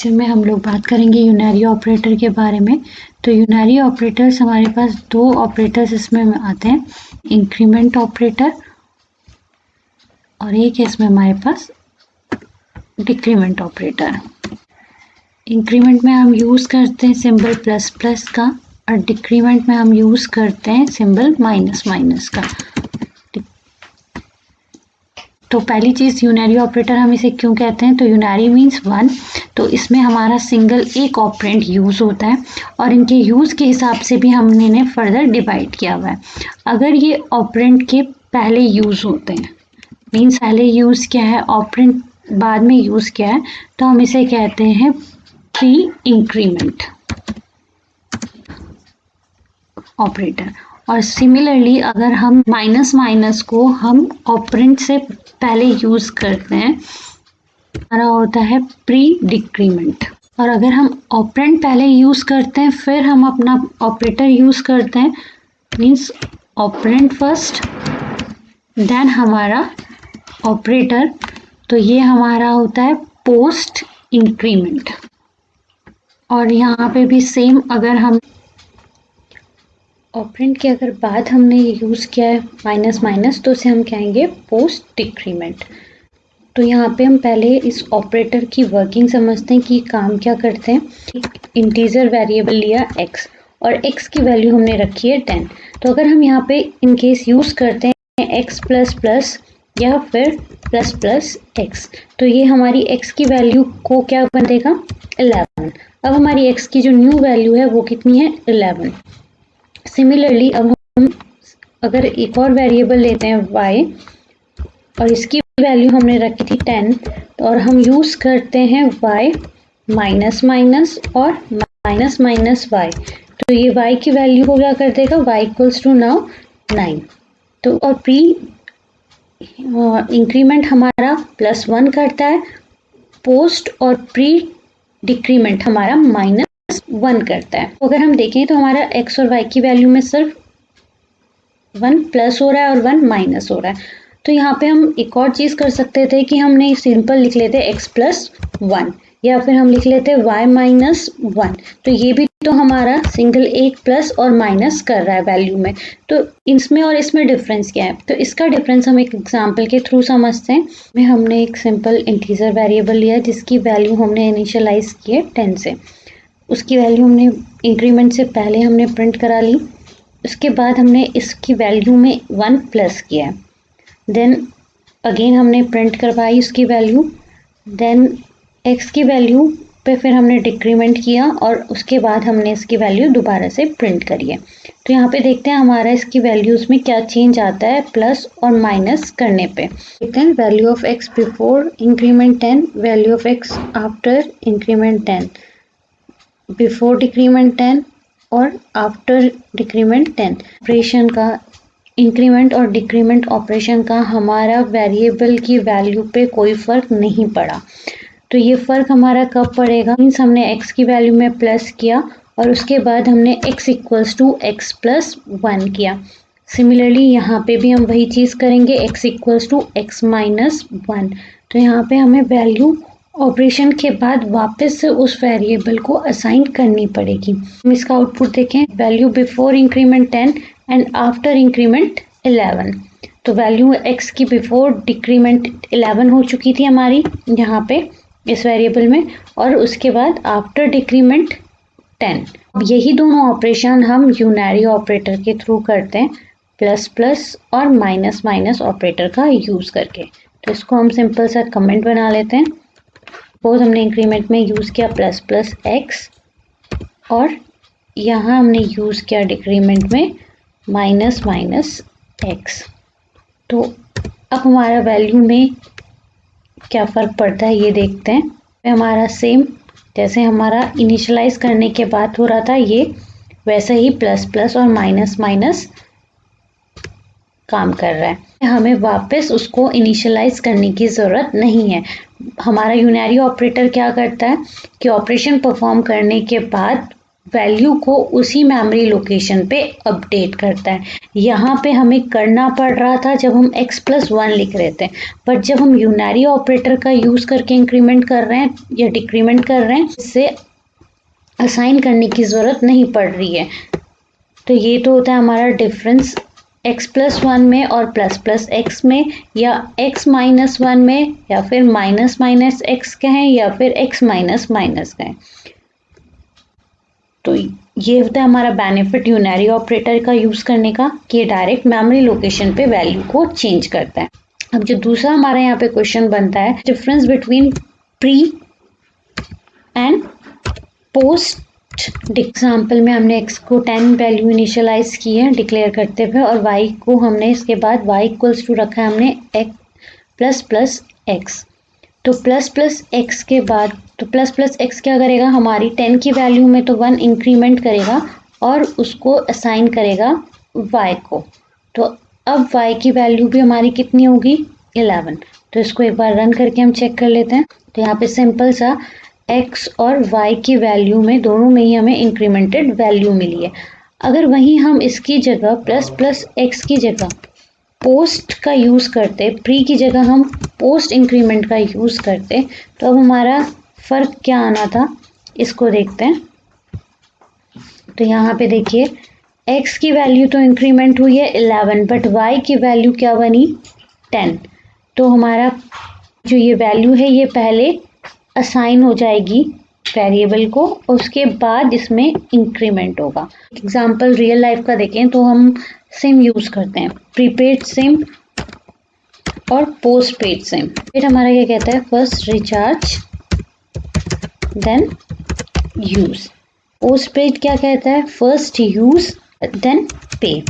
Lecture में हम लोग बात करेंगे यूनरी ऑपरेटर के बारे में। तो यूनरी ऑपरेटर्स हमारे पास दो ऑपरेटर्स इसमें आते हैं, इंक्रीमेंट ऑपरेटर और एक इसमें हमारे पास डिक्रीमेंट ऑपरेटर। इंक्रीमेंट में हम यूज़ करते हैं सिंबल प्लस प्लस का और डिक्रीमेंट में हम यूज़ करते हैं सिंबल माइनस माइनस का। तो पहली चीज़ यूनरी ऑपरेटर हम इसे क्यों कहते हैं, तो यूनरी मीन्स वन, तो इसमें हमारा सिंगल एक ऑपरेंड यूज़ होता है और इनके यूज़ के हिसाब से भी हमने इन्हें फर्दर डिवाइड किया हुआ है। अगर ये ऑपरेंड के पहले यूज़ होते हैं, मीन्स पहले यूज़ क्या है, ऑपरेंड बाद में यूज़ किया है, तो हम इसे कहते हैं प्री इंक्रीमेंट ऑपरेटर। और सिमिलरली अगर हम माइनस माइनस को हम ऑपरेंड से पहले यूज़ करते हैं, हमारा होता है प्री डिक्रीमेंट। और अगर हम ऑपरेंड पहले यूज़ करते हैं फिर हम अपना ऑपरेटर यूज़ करते हैं, मीन्स ऑपरेंड फर्स्ट देन हमारा ऑपरेटर, तो ये हमारा होता है पोस्ट इंक्रीमेंट। और यहाँ पे भी सेम, अगर हम ऑपरेंड के अगर बाद हमने यूज़ किया है माइनस माइनस, तो उसे हम कहेंगे पोस्ट डिक्रीमेंट। तो यहाँ पे हम पहले इस ऑपरेटर की वर्किंग समझते हैं कि काम क्या करते हैं। एक इंटीजर वेरिएबल लिया x और x की वैल्यू हमने रखी है 10। तो अगर हम यहाँ पे इन केस यूज़ करते हैं x प्लस प्लस या फिर प्लस प्लस x, तो ये हमारी x की वैल्यू को क्या बन देगा 11। अब हमारी x की जो न्यू वैल्यू है वो कितनी है 11। सिमिलरली अब हम अगर एक और वेरिएबल लेते हैं y और इसकी वैल्यू हमने रखी थी 10, और हम यूज़ करते हैं y माइनस माइनस और माइनस माइनस y, तो ये y की वैल्यू को क्या कर देगा, y इक्वल्स टू नाउ 9। तो और प्री इंक्रीमेंट हमारा +1 करता है, पोस्ट और प्री डिक्रीमेंट हमारा -1 करता है। तो अगर हम देखें तो हमारा x और y की वैल्यू में सिर्फ 1 प्लस हो रहा है और 1 माइनस हो रहा है। तो यहाँ पे हम एक और चीज़ कर सकते थे कि हमने सिंपल लिख लेते x प्लस 1 या फिर हम लिख लेते y माइनस 1। तो ये भी तो हमारा सिंगल एक प्लस और माइनस कर रहा है वैल्यू में। तो इसमें और इसमें डिफरेंस क्या है, तो इसका डिफरेंस हम एक एग्जांपल के थ्रू समझते हैं। में हमने एक सिंपल इंटीजर वेरिएबल लिया जिसकी वैल्यू हमने इनिशियलाइज की है 10 से। उसकी वैल्यू हमने इंक्रीमेंट से पहले हमने प्रिंट करा ली, उसके बाद हमने इसकी वैल्यू में 1 प्लस किया है, देन अगेन हमने प्रिंट करवाई उसकी वैल्यू, देन x की वैल्यू पे फिर हमने डिक्रीमेंट किया और उसके बाद हमने इसकी वैल्यू दोबारा से प्रिंट करी है। तो यहाँ पे देखते हैं हमारा इसकी वैल्यूज़ में क्या चेंज आता है प्लस और माइनस करने पे। देखते हैं value of x before increment 10, value of x after increment 10, before decrement 10 और आफ्टर डिक्रीमेंट 10। ऑपरेशन का, इंक्रीमेंट और डिक्रीमेंट ऑपरेशन का हमारा वेरिएबल की वैल्यू पे कोई फ़र्क नहीं पड़ा। तो ये फ़र्क हमारा कब पड़ेगा, मीन्स हमने x की वैल्यू में प्लस किया और उसके बाद हमने x equals to x plus 1 किया। सिमिलरली यहाँ पे भी हम वही चीज़ करेंगे, x equals to x minus 1। तो यहाँ पे हमें वैल्यू ऑपरेशन के बाद वापस से उस वेरिएबल को असाइन करनी पड़ेगी। हम इसका आउटपुट देखें, value before increment 10 and after increment 11। तो वैल्यू x की बिफोर डिक्रीमेंट 11 हो चुकी थी हमारी यहाँ पे इस वेरिएबल में, और उसके बाद आफ्टर डिक्रीमेंट 10। अब यही दोनों ऑपरेशन हम यूनरी ऑपरेटर के थ्रू करते हैं, प्लस प्लस और माइनस माइनस ऑपरेटर का यूज़ करके। तो इसको हम सिंपल सा कमेंट बना लेते हैं। सपोज हमने इंक्रीमेंट में यूज़ किया प्लस प्लस x और यहाँ हमने यूज़ किया डिक्रीमेंट में माइनस माइनस x। तो अब हमारा वैल्यू में क्या फ़र्क पड़ता है ये देखते हैं। हमारा सेम जैसे हमारा इनिशियलाइज करने के बाद हो रहा था, ये वैसे ही प्लस प्लस और माइनस माइनस काम कर रहा है। हमें वापस उसको इनिशियलाइज करने की ज़रूरत नहीं है। हमारा यूनरी ऑपरेटर क्या करता है कि ऑपरेशन परफॉर्म करने के बाद वैल्यू को उसी मेमोरी लोकेशन पे अपडेट करता है। यहाँ पे हमें करना पड़ रहा था जब हम x+1 लिख रहे थे, बट जब हम यूनरी ऑपरेटर का यूज़ करके इंक्रीमेंट कर रहे हैं या डिक्रीमेंट कर रहे हैं, इससे असाइन करने की ज़रूरत नहीं पड़ रही है। तो ये तो होता है हमारा डिफरेंस x+1 में और ++x में, या x-1 में, या फिर -x कहें, या फिर x कहें। तो ये होता है हमारा बेनिफिट यूनरी ऑपरेटर का यूज़ करने का, कि ये डायरेक्ट मेमोरी लोकेशन पे वैल्यू को चेंज करता है। अब जो दूसरा हमारा यहाँ पे क्वेश्चन बनता है, difference between pre and post example में हमने x को 10 वैल्यू इनिशियलाइज की है डिक्लेयर करते हुए, और y को हमने इसके बाद y इक्वल्स टू रखा है हमने x++x। तो ++x के बाद तो ++x क्या करेगा, हमारी 10 की वैल्यू में तो 1 इंक्रीमेंट करेगा और उसको असाइन करेगा y को। तो अब y की वैल्यू भी हमारी कितनी होगी, 11। तो इसको एक बार रन करके हम चेक कर लेते हैं। तो यहाँ पे सिंपल सा x और y की वैल्यू में दोनों में ही हमें इंक्रीमेंटेड वैल्यू मिली है। अगर वहीं हम इसकी जगह ++x की जगह पोस्ट का यूज़ करते, प्री की जगह हम पोस्ट इंक्रीमेंट का यूज़ करते, तो अब हमारा फ़र्क क्या आना था, इसको देखते हैं। तो यहाँ पे देखिए x की वैल्यू तो इंक्रीमेंट हुई है 11, बट y की वैल्यू क्या बनी, 10। तो हमारा जो ये वैल्यू है ये पहले असाइन हो जाएगी वेरिएबल को, उसके बाद इसमें इंक्रीमेंट होगा। एग्जाम्पल रियल लाइफ का देखें तो हम सिम यूज़ करते हैं, प्रीपेड सिम और पोस्ट पेड सिम। फिर हमारा क्या कहता है, first recharge then use. Postpaid क्या कहता है, फर्स्ट यूज़ देन पे।